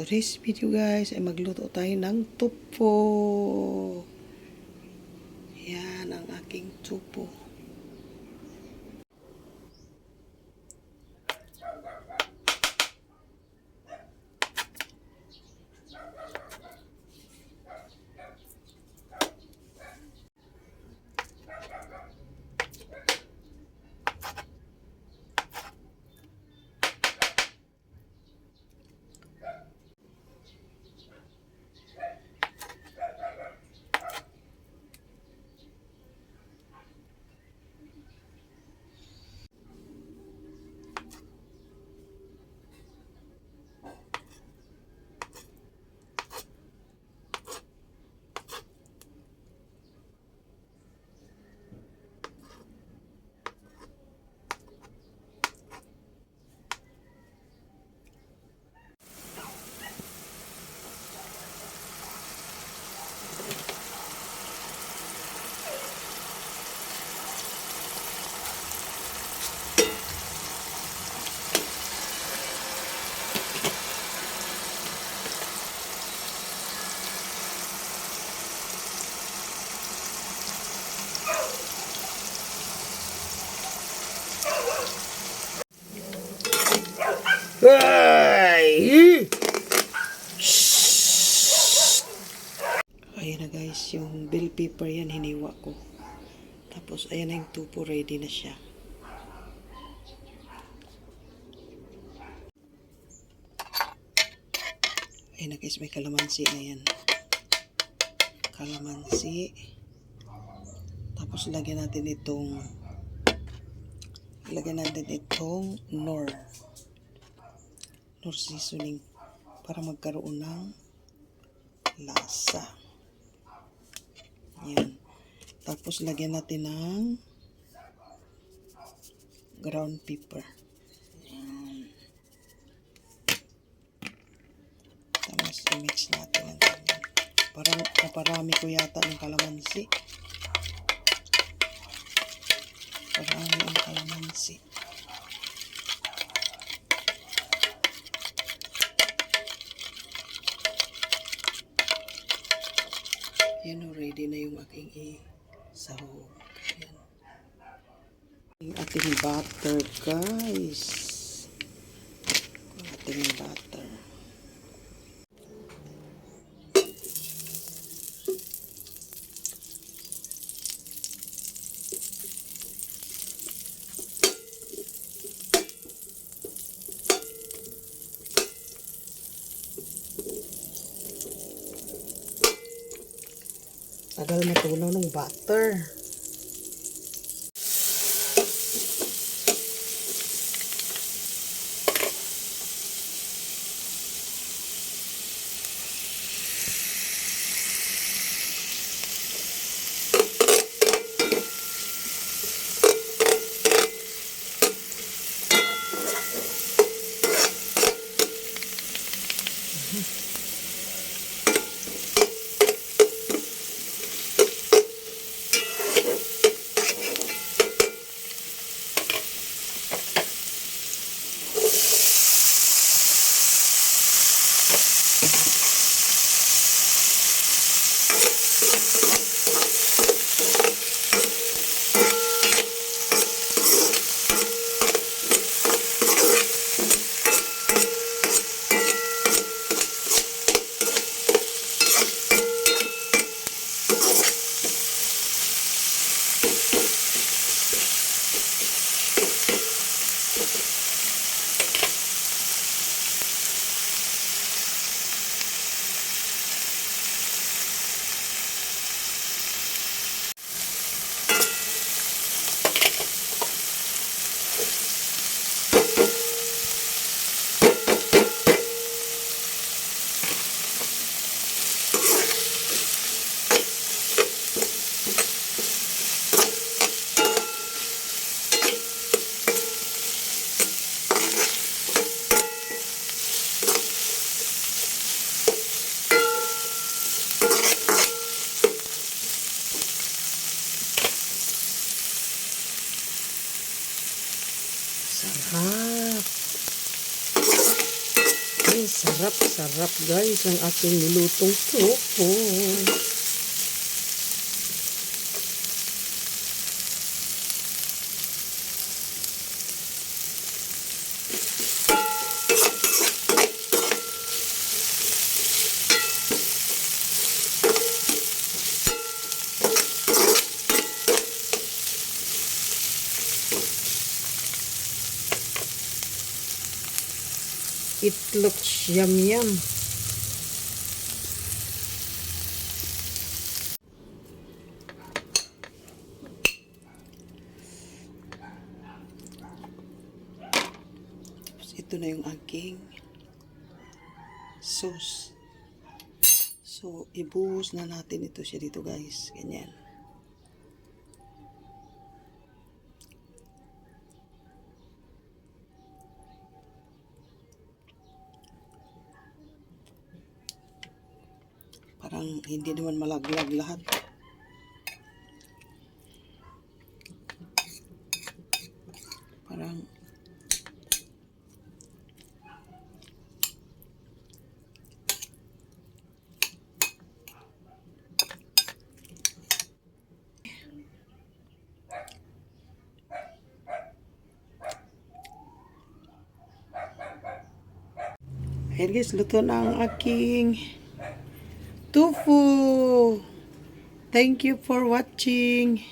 Today's video guys ay magluto tayo ng tofu. Yan ang aking tofu. Ayan na guys, yung bell pepper yan hiniwa ko. Tapos ayan na yung tofu, ready na siya. Ayan na guys, may kalamansi na yan. Kalamansi. Tapos lagyan natin itong knorr seasoning para magkaroon ng lasa. Yan. Tapos lagyan natin ng ground pepper. Yan. Tapos i-mix natin ng ganyan. Para naparami ko yata ng kalamansi. Parami ang kalamansi. Yan, ready na yung aking sahog. Yan. Yung ating butter, guys. Yung ating butter. Tagal matunaw ng butter. Sarap-sarap guys ang aking nilutong tofu. It looks yum yum. Tapos ito na yung aking sauce. So, ibuhos na natin ito siya dito guys. Ganyan. Parang hindi naman malaglag lahat. Parang ayan guys, luto na ang aking tofu. Thank you for watching.